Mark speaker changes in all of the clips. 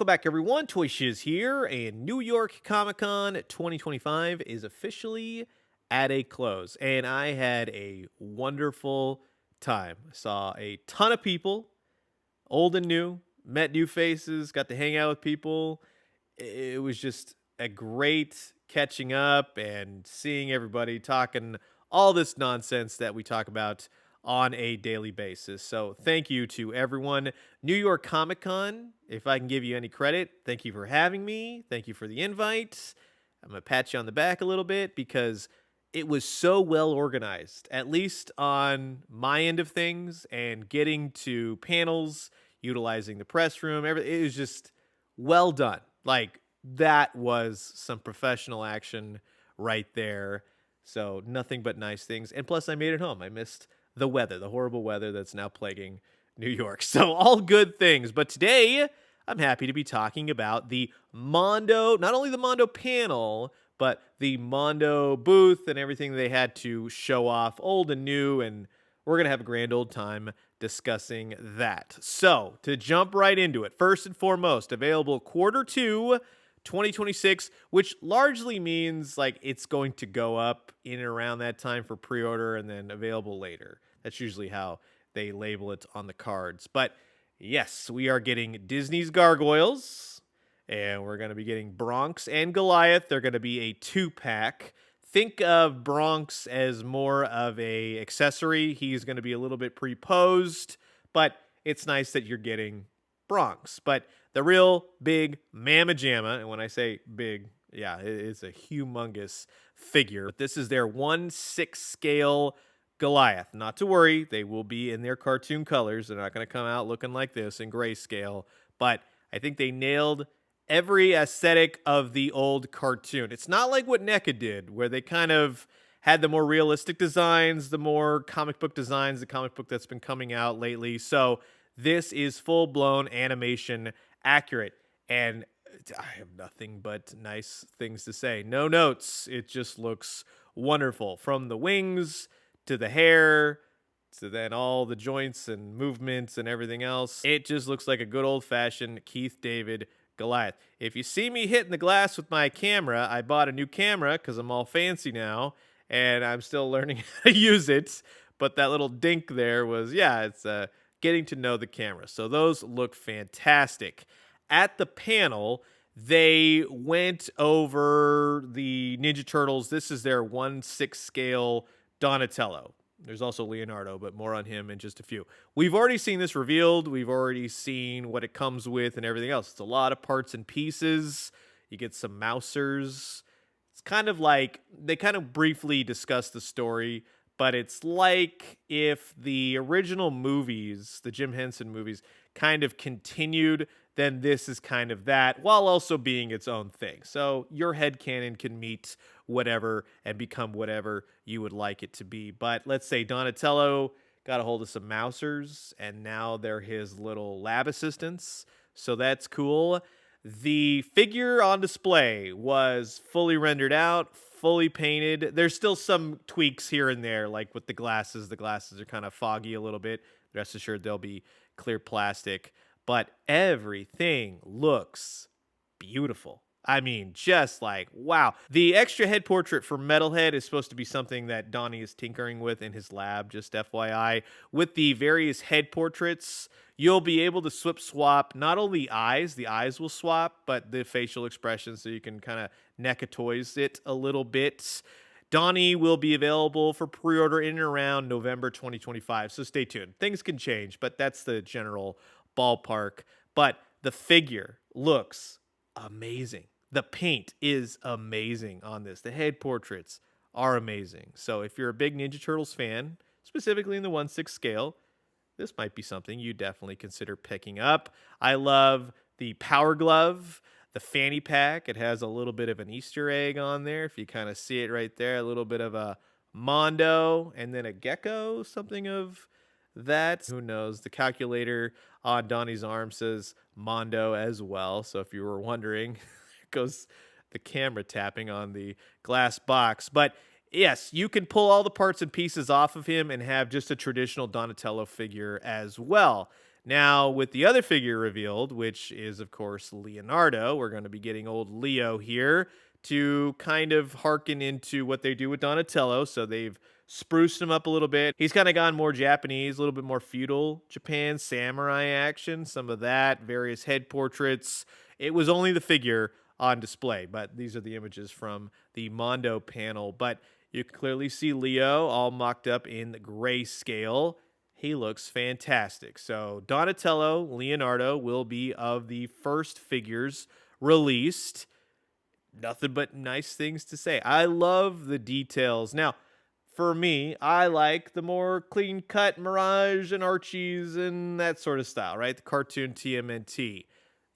Speaker 1: Welcome back, everyone. Toy Shiz here, and New York Comic Con 2025 is officially at a close, and I had a wonderful time. I saw a ton of people, old and new, met new faces, got to hang out with people. It was just a great catching up and seeing everybody talking all this nonsense that we talk about on a daily basis. So thank you to everyone. New York Comic Con, if I can give you any credit, thank you for having me. Thank you for the invite. I'm going to pat you on the back a little bit because it was so well organized, at least on my end of things, and getting to panels, utilizing the press room, everything. It was just well done. Like, that was some professional action right there. So nothing but nice things. And plus, I made it home. I missed the weather, the horrible weather that's now plaguing New York. So all good things. But today, I'm happy to be talking about the Mondo, not only the Mondo panel, but the Mondo booth and everything they had to show off, old and new. And we're going to have a grand old time discussing that. So to jump right into it, first and foremost, available Q2 2026, which largely means like it's going to go up in and around that time for pre-order and then available later. That's usually how they label it on the cards. But yes, we are getting Disney's Gargoyles, and we're going to be getting Bronx and Goliath. They're going to be a 2-pack. Think of Bronx as more of a accessory. He's going to be a little bit pre-posed, but it's nice that you're getting Bronx. But the real big mamma jamma, and when I say big, yeah, it's a humongous figure. This is their 1/6 scale Goliath. Not to worry, they will be in their cartoon colors. They're not going to come out looking like this in grayscale, but I think they nailed every aesthetic of the old cartoon. It's not like what NECA did, where they kind of had the more realistic designs, the more comic book designs, the comic book that's been coming out lately. So this is full-blown animation accurate, and I have nothing but nice things to say. No notes. It just looks wonderful, from the wings to the hair to then all the joints and movements and everything else. It just looks like a good old-fashioned Keith David Goliath. If you see me hitting the glass with my camera, I bought a new camera because I'm all fancy now, and I'm still learning how to use it. But that little dink there was, yeah, it's getting to know the camera. So those look fantastic. At the panel, they went over the Ninja Turtles. This is their 1/6 scale Donatello. There's also Leonardo, but more on him in just a few. We've already seen this revealed. We've already seen what it comes with and everything else. It's a lot of parts and pieces. You get some mousers. It's kind of like, they kind of briefly discuss the story, but it's like if the original movies, the Jim Henson movies, kind of continued, then this is kind of that, while also being its own thing. So your headcanon can meet whatever and become whatever you would like it to be. But let's say Donatello got a hold of some mousers, and now they're his little lab assistants. So that's cool. The figure on display was fully rendered out, fully painted. There's still some tweaks here and there, like with the glasses. The glasses are kind of foggy a little bit. Rest assured they'll be clear plastic. But everything looks beautiful. I mean, just like, wow. The extra head portrait for Metalhead is supposed to be something that Donnie is tinkering with in his lab, just FYI. With the various head portraits, you'll be able to swap not only the eyes will swap, but the facial expressions, so you can kind of NECA-toys it a little bit. Donnie will be available for pre-order in and around November 2025, so stay tuned. Things can change, but that's the general ballpark. But the figure looks amazing. The paint is amazing on this. The head portraits are amazing. So if you're a big Ninja Turtles fan, specifically in the 1/6 scale, this might be something you definitely consider picking up. I love the Power Glove, the fanny pack. It has a little bit of an Easter egg on there. If you kind of see it right there, a little bit of a Mondo and then a gecko, something of that. Who knows? The calculator on Donnie's arm says Mondo as well. So if you were wondering, there goes the camera tapping on the glass box. But yes, you can pull all the parts and pieces off of him and have just a traditional Donatello figure as well. Now, with the other figure revealed, which is, of course, Leonardo, we're going to be getting old Leo here to kind of hearken into what they do with Donatello. So they've spruced him up a little bit. He's kind of gone more Japanese, a little bit more feudal Japan, samurai action, some of that, various head portraits. It was only the figure on display, but these are the images from the Mondo panel. But you can clearly see Leo all mocked up in grayscale. He looks fantastic. So Donatello, Leonardo will be of the first figures released. Nothing but nice things to say. I love the details. Now, for me, I like the more clean-cut Mirage and Archies and that sort of style, right? The cartoon TMNT.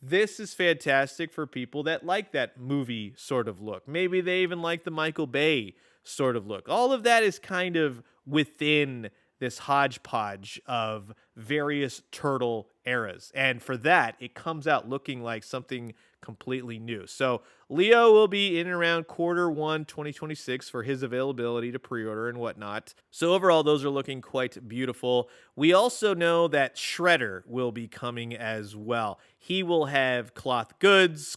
Speaker 1: This is fantastic for people that like that movie sort of look. Maybe they even like the Michael Bay sort of look. All of that is kind of within this hodgepodge of various turtle eras. And for that, it comes out looking like something completely new. So Leo will be in and around Q1 2026 for his availability to pre-order and whatnot. So overall, those are looking quite beautiful. We also know that Shredder will be coming as well. He will have cloth goods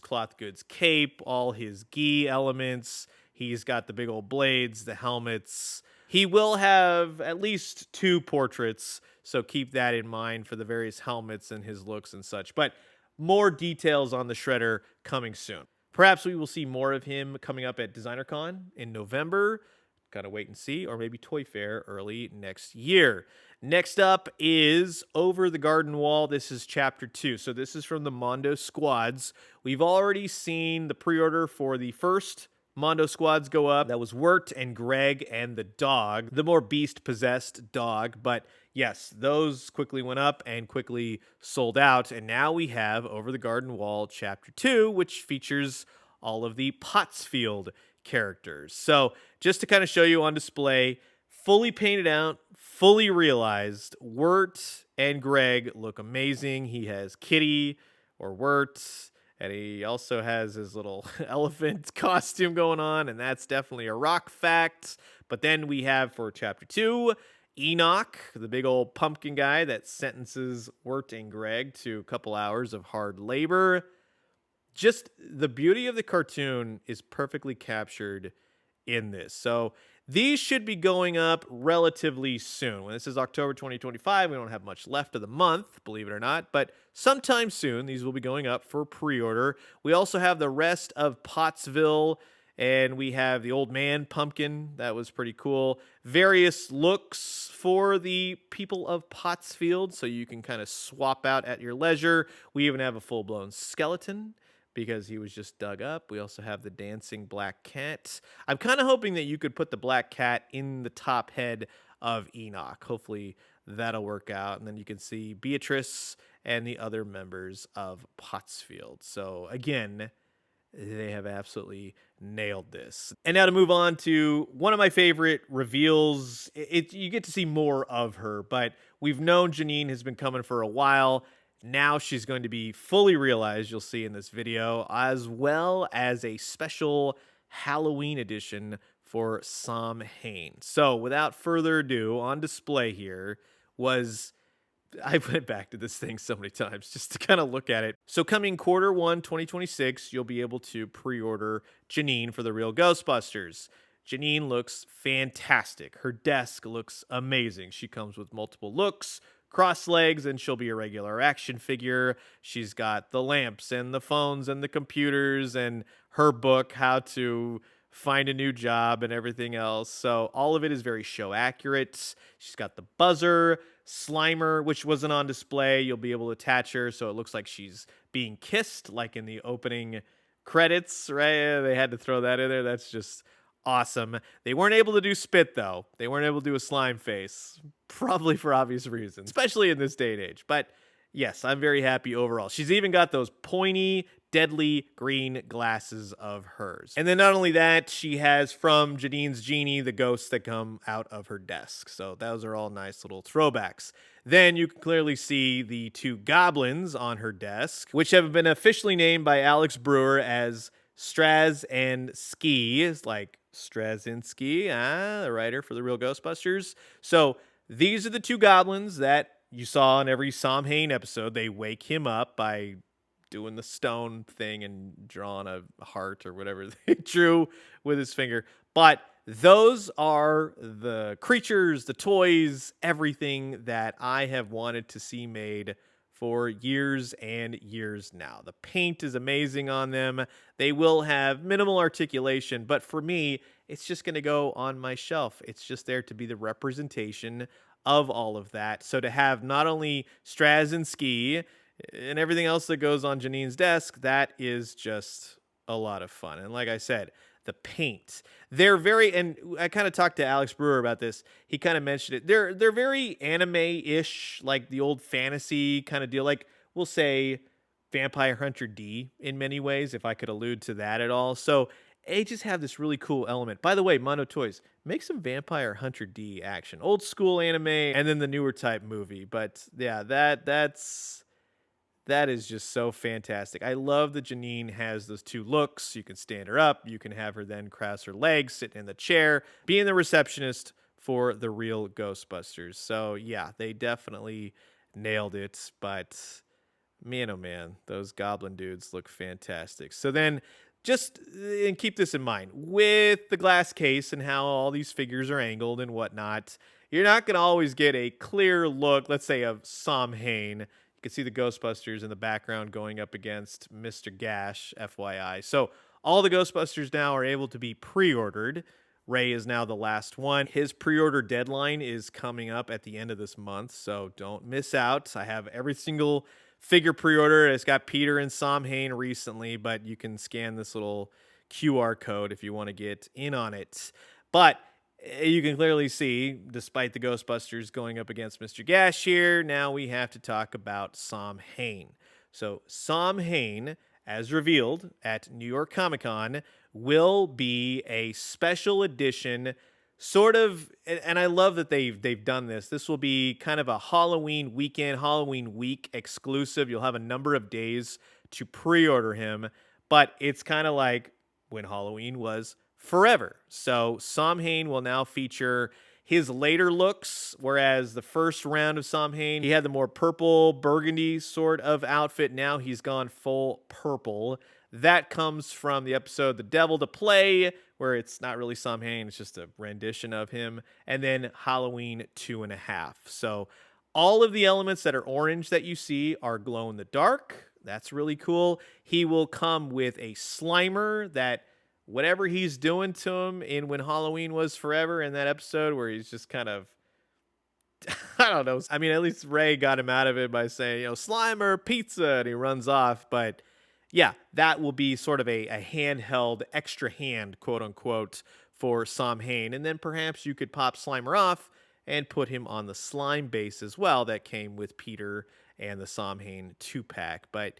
Speaker 1: cape, all his gi elements. He's got the big old blades, the helmets. He will have at least 2 portraits, so keep that in mind for the various helmets and his looks and such. But more details on the Shredder coming soon. Perhaps we will see more of him coming up at DesignerCon in November. Gotta wait and see, or maybe Toy Fair early next year. Next up is Over the Garden Wall. This is Chapter 2. So this is from the Mondo Squads. We've already seen the pre-order for the first Mondo Squads go up. That was Wirt and Greg and the dog, the more beast-possessed dog. But yes, those quickly went up and quickly sold out. And now we have Over the Garden Wall Chapter 2, which features all of the Pottsfield characters. So just to kind of show you on display, fully painted out, fully realized, Wirt and Greg look amazing. He has Kitty or Wirt, and he also has his little elephant costume going on, and that's definitely a rock fact. But then we have for Chapter 2, Enoch, the big old pumpkin guy that sentences Wirt and Greg to a couple hours of hard labor. Just the beauty of the cartoon is perfectly captured in this. So these should be going up relatively soon. When this is October 2025, we don't have much left of the month, believe it or not, but sometime soon these will be going up for pre-order. We also have the rest of Pottsville, and we have the Old Man Pumpkin. That was pretty cool. Various looks for the people of Pottsfield, so you can kind of swap out at your leisure. We even have a full-blown skeleton, because he was just dug up. We also have the dancing black cat. I'm kind of hoping that you could put the black cat in the top head of Enoch. Hopefully that'll work out. And then you can see Beatrice and the other members of Pottsfield. So again, they have absolutely nailed this. And now to move on to one of my favorite reveals. You get to see more of her, but we've known Janine has been coming for a while. Now she's going to be fully realized, you'll see in this video, as well as a special Halloween edition for Samhain. So without further ado, on display here was, I went back to this thing so many times just to kind of look at it. So coming Q1 2026, you'll be able to pre-order Janine for the Real Ghostbusters. Janine looks fantastic. Her desk looks amazing. She comes with multiple looks, cross legs, and she'll be a regular action figure. She's got the lamps and the phones and the computers and her book, How to Find a New Job, and everything else. So all of it is very show accurate. She's got the buzzer, Slimer, which wasn't on display. You'll be able to attach her so it looks like she's being kissed, like in the opening credits, right? They had to throw that in there. That's just awesome. They weren't able to do spit, though. They weren't able to do a slime face, probably for obvious reasons, especially in this day and age. But yes, I'm very happy overall. She's even got those pointy, deadly green glasses of hers. And then not only that, she has from Janine's Genie the ghosts that come out of her desk. So those are all nice little throwbacks. Then you can clearly see the 2 goblins on her desk, which have been officially named by Alex Brewer as Straz and Ski, like Straczynski, the writer for the Real Ghostbusters. So these are the 2 goblins that you saw in every Sam Hain episode, they wake him up by doing the stone thing and drawing a heart or whatever they drew with his finger. But those are the creatures, the toys, everything that I have wanted to see made for years and years now. The paint is amazing on them. They will have minimal articulation, but for me, it's just going to go on my shelf. It's just there to be the representation of all of that. So to have not only Straz and Ski and everything else that goes on Janine's desk, that is just a lot of fun. And like I said, the paint. They're very, and I kind of talked to Alex Brewer about this. He kind of mentioned it. They're very anime-ish, like the old fantasy kind of deal. Like we'll say Vampire Hunter D in many ways, if I could allude to that at all. So they just have this really cool element. By the way, Mondo Toys, make some Vampire Hunter D action. Old school anime and then the newer type movie. But yeah, that is just so fantastic. I love that Janine has those two looks. You can stand her up. You can have her then cross her legs, sitting in the chair, being the receptionist for the real Ghostbusters. So yeah, they definitely nailed it. But man, oh man, those goblin dudes look fantastic. So then just and keep this in mind with the glass case and how all these figures are angled and whatnot. You're not going to always get a clear look, let's say, of Sam Hain. You can see the Ghostbusters in the background going up against Mr. Gash, FYI. So all the Ghostbusters now are able to be pre-ordered. Ray is now the last one. His pre-order deadline is coming up at the end of this month, so don't miss out. I have every single figure pre-order. It's got Peter and Sam Hain recently, but you can scan this little QR code if you want to get in on it. But you can clearly see, despite the Ghostbusters going up against Mr. Gash here, now we have to talk about Sam Hain. So Sam Hain, as revealed at New York Comic Con, will be a special edition, sort of, and I love that they've done this. This will be kind of a Halloween weekend, Halloween week exclusive. You'll have a number of days to pre-order him, but it's kind of like when Halloween was forever. So Sam Hain will now feature his later looks, whereas the first round of Sam Hain, he had the more purple burgundy sort of outfit. Now he's gone full purple. That comes from the episode The Devil to Play, where it's not really Sam Hain, it's just a rendition of him. And then Halloween 2.5. So all of the elements that are orange that you see are glow in the dark. That's really cool. He will come with a Slimer that whatever he's doing to him in When Halloween Was Forever, in that episode where he's just kind of, I don't know. I mean, at least Ray got him out of it by saying, Slimer, pizza, and he runs off. But yeah, that will be sort of a handheld extra hand, quote unquote, for Sam Hain. And then perhaps you could pop Slimer off and put him on the slime base as well that came with Peter and the Sam Hain 2-pack. But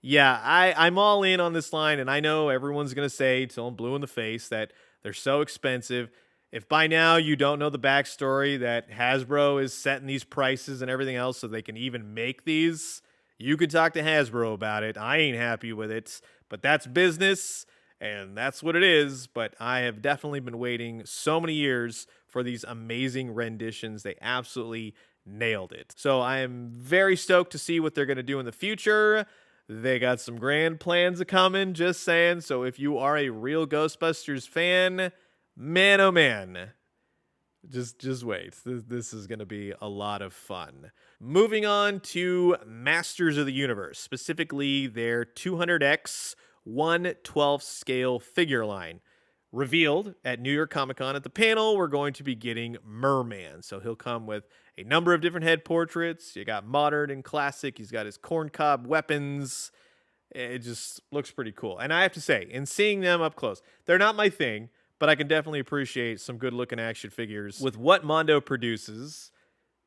Speaker 1: yeah, I'm all in on this line, and I know everyone's going to say, till I'm blue in the face, that they're so expensive. If by now you don't know the backstory that Hasbro is setting these prices and everything else so they can even make these, you could talk to Hasbro about it. I ain't happy with it, but that's business, and that's what it is. But I have definitely been waiting so many years for these amazing renditions. They absolutely nailed it. So I am very stoked to see what they're going to do in the future. They got some grand plans a coming, just saying. So if you are a real Ghostbusters fan, man, oh man, just wait. This is going to be a lot of fun. Moving on to Masters of the Universe, specifically their 200X 1/12 scale figure line. Revealed at New York Comic Con at the panel, we're going to be getting Merman. So he'll come with a number of different head portraits. You got modern and classic. He's got his corncob weapons. It just looks pretty cool. And I have to say, in seeing them up close, they're not my thing, but I can definitely appreciate some good looking action figures. With what Mondo produces,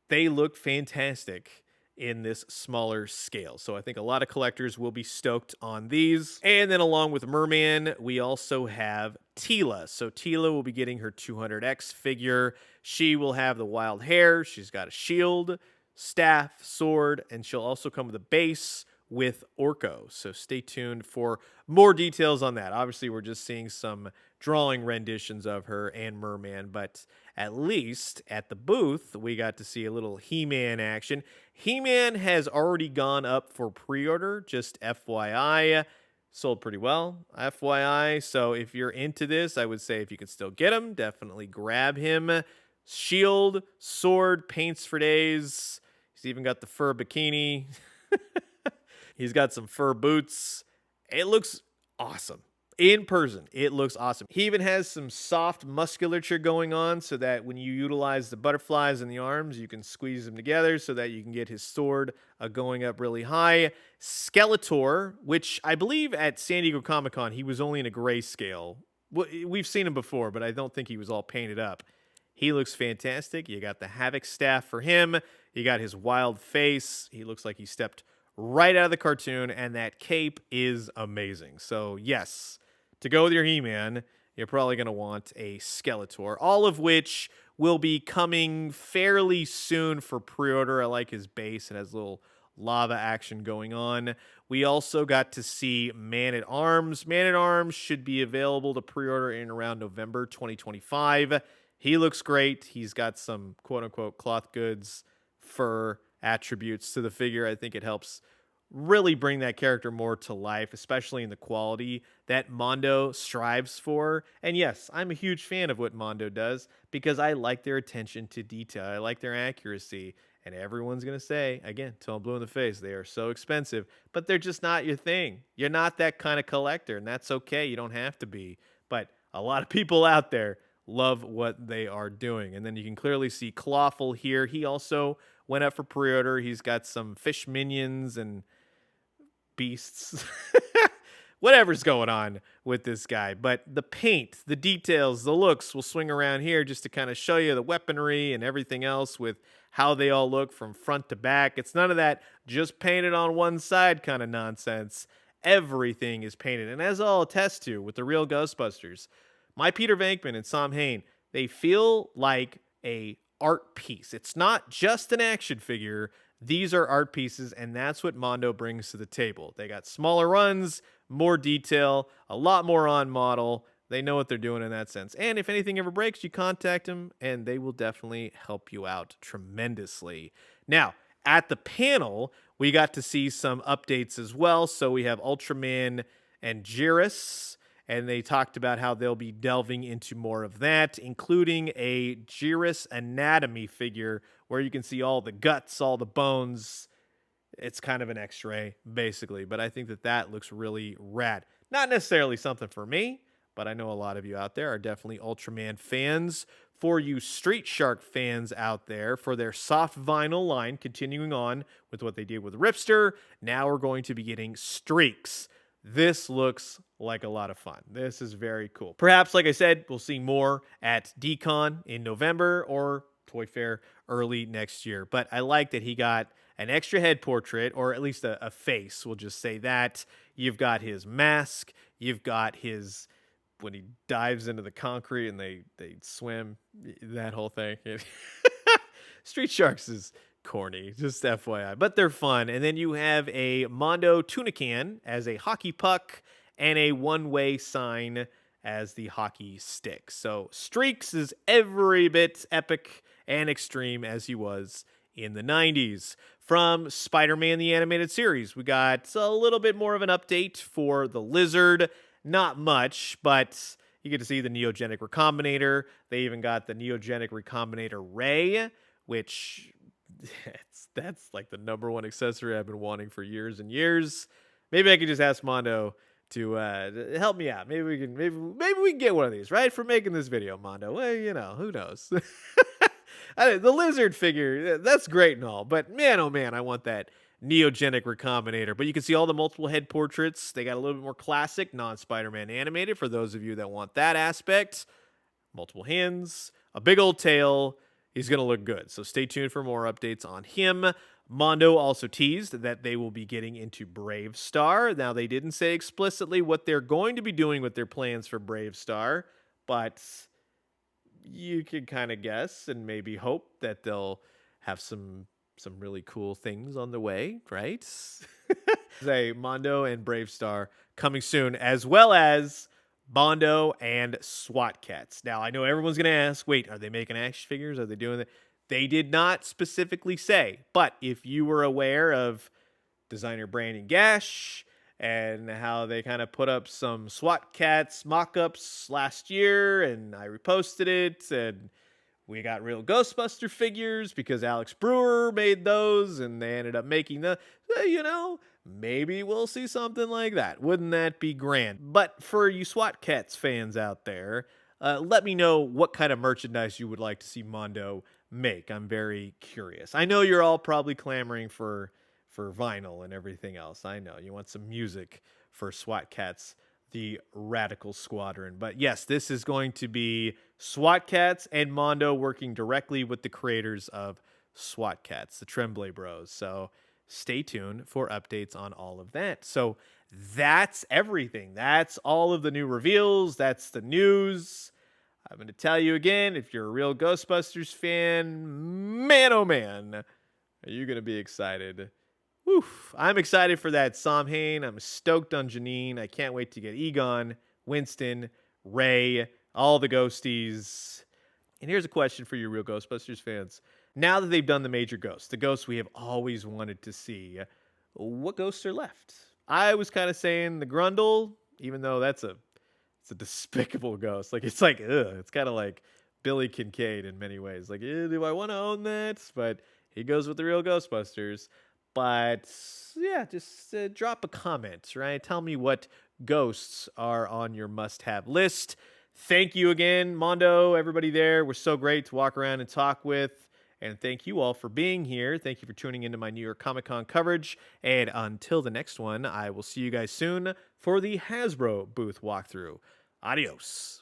Speaker 1: they look fantastic in this smaller scale. So I think a lot of collectors will be stoked on these. And then along with Merman, we also have Teela. So Teela will be getting her 200X figure. She will have the wild hair. She's got a shield, staff, sword, and she'll also come with a base with Orko. So stay tuned for more details on that. Obviously, we're just seeing some drawing renditions of her and Merman, but at least at the booth, we got to see a little He-Man action. He-Man has already gone up for pre-order, just FYI. Sold pretty well, FYI. So if you're into this, I would say if you can still get him, definitely grab him. Shield, sword, paints for days. He's even got the fur bikini. He's got some fur boots. It looks awesome. In person, it looks awesome. He even has some soft musculature going on so that when you utilize the butterflies in the arms, you can squeeze them together so that you can get his sword going up really high. Skeletor, which I believe at San Diego Comic-Con, he was only in a grayscale. We've seen him before, but I don't think he was all painted up. He looks fantastic. You got the Havoc staff for him. You got his wild face. He looks like he stepped right out of the cartoon, and that cape is amazing. So, yes, to go with your He-Man, you're probably going to want a Skeletor, all of which will be coming fairly soon for pre-order. I like his base. It has a little lava action going on. We also got to see Man-at-Arms. Man-at-Arms should be available to pre-order in around November 2025. He looks great. He's got some quote-unquote cloth goods, fur attributes to the figure. I think it helps really bring that character more to life, especially in the quality that Mondo strives for. And yes, I'm a huge fan of what Mondo does because I like their attention to detail. I like their accuracy. And everyone's going to say, again, till I'm blue in the face, they are so expensive, but they're just not your thing. You're not that kind of collector, and that's okay. You don't have to be. But a lot of people out there love what they are doing. And then you can clearly see Clawful here. He also went up for pre-order. He's got some fish minions and beasts. Whatever's going on with this guy. But the paint, the details, the looks, will swing around here just to kind of show you the weaponry and everything else with how they all look from front to back. It's none of that just painted on one side kind of nonsense. Everything is painted. And as I'll attest to with the real Ghostbusters, my Peter Venkman and Sam Hain, they feel like a art piece. It's not just an action figure. These are art pieces, and that's what Mondo brings to the table. They got smaller runs, more detail, a lot more on model. They know what they're doing in that sense. And if anything ever breaks, you contact them, and they will definitely help you out tremendously. Now, at the panel, we got to see some updates as well. So we have Ultraman and Jiris, and they talked about how they'll be delving into more of that, including a Jiris anatomy figure where you can see all the guts, all the bones. It's kind of an x-ray, basically, but I think that that looks really rad. Not necessarily something for me, but I know a lot of you out there are definitely Ultraman fans. For you Street Shark fans out there, for their soft vinyl line, continuing on with what they did with Ripster, now we're going to be getting Streaks. This looks like a lot of fun. This is very cool. Perhaps, like I said, we'll see more at DCon in November or Toy Fair early next year. But I like that he got an extra head portrait, or at least a face, we'll just say that. You've got his mask. You've got his, when he dives into the concrete and they swim, that whole thing. Street Sharks is corny, just FYI, but they're fun. And then you have a Mondo tuna can as a hockey puck and a one-way sign as the hockey stick. So Streaks is every bit epic and extreme as he was in the 90s. From Spider-Man the Animated Series, we got a little bit more of an update for the Lizard. Not much, but you get to see the Neogenic Recombinator. They even got the Neogenic Recombinator Ray, which that's like the number one accessory I've been wanting for years and years. Maybe I could just ask Mondo to help me out. Maybe we can get one of these, right? For making this video, Mondo. Well, you know, who knows? The Lizard figure, that's great and all, but man, oh man, I want that Neogenic Recombinator. But you can see all the multiple head portraits. They got a little bit more classic, non-Spider-Man animated for those of you that want that aspect. Multiple hands, a big old tail. He's going to look good. So stay tuned for more updates on him. Mondo also teased that they will be getting into Brave Star. Now, they didn't say explicitly what they're going to be doing with their plans for Brave Star, but you can kind of guess and maybe hope that they'll have some some really cool things on the way, right? Say Mondo and Brave Star coming soon, as well as Mondo and SWAT Cats. Now, I know everyone's going to ask, wait, are they making action figures? Are they doing that? They did not specifically say, but if you were aware of designer Brandon Gash and how they kind of put up some SWAT Cats mock-ups last year, and I reposted it, and we got real Ghostbuster figures because Alex Brewer made those, and they ended up making maybe we'll see something like that. Wouldn't that be grand? But for you SWAT Cats fans out there, let me know what kind of merchandise you would like to see Mondo make. I'm very curious. I know you're all probably clamoring for vinyl and everything else. I know you want some music for SWAT Cats, the Radical Squadron. But yes, this is going to be SWAT Cats and Mondo working directly with the creators of SWAT Cats, the Tremblay Bros. So stay tuned for updates on all of that. So that's everything. That's all of the new reveals. That's the news. I'm going to tell you again, if you're a real Ghostbusters fan, man, oh man, are you going to be excited? Oof. I'm excited for that Samhain. I'm stoked on Janine. I can't wait to get Egon, Winston, Ray, all the ghosties. And here's a question for you real Ghostbusters fans. Now that they've done the major ghosts, the ghosts we have always wanted to see, what ghosts are left? I was kind of saying the Grundle, even though it's a despicable ghost. It's kind of like Billy Kincaid in many ways. Do I want to own that? But he goes with the real Ghostbusters. But yeah, just drop a comment, right? Tell me what ghosts are on your must-have list. Thank you again, Mondo, everybody there. We're so great to walk around and talk with. And thank you all for being here. Thank you for tuning into my New York Comic Con coverage. And until the next one, I will see you guys soon for the Hasbro booth walkthrough. Adios.